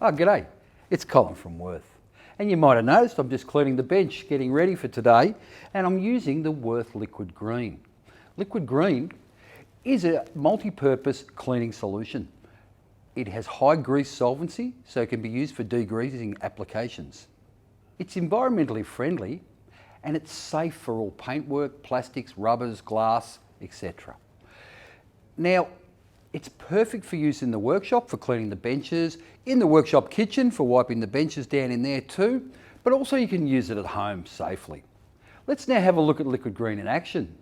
Oh, g'day, it's Colin from Wurth. And you might have noticed I'm just cleaning the bench, getting ready for today, and I'm using the Wurth Liquid Green. Liquid Green is a multi-purpose cleaning solution. It has high grease solvency, so it can be used for degreasing applications. It's environmentally friendly, and it's safe for all paintwork, plastics, rubbers, glass, etc. Now, it's perfect for use in the workshop for cleaning the benches, in the workshop kitchen for wiping the benches down in there too, but also you can use it at home safely. Let's now have a look at Liquid Green in action.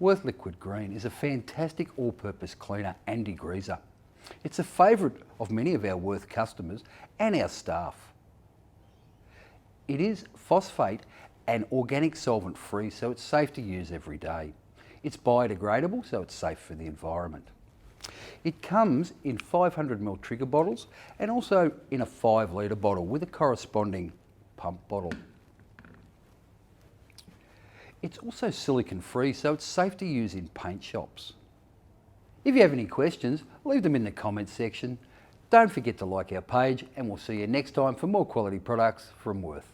Wurth Liquid Green is a fantastic all-purpose cleaner and degreaser. It's a favourite of many of our Wurth customers and our staff. It is phosphate and organic solvent free, so it's safe to use every day. It's biodegradable, so it's safe for the environment. It comes in 500ml trigger bottles and also in a 5 litre bottle with a corresponding pump bottle. It's also silicone free, so it's safe to use in paint shops. If you have any questions, leave them in the comments section. Don't forget to like our page, and we'll see you next time for more quality products from Wurth.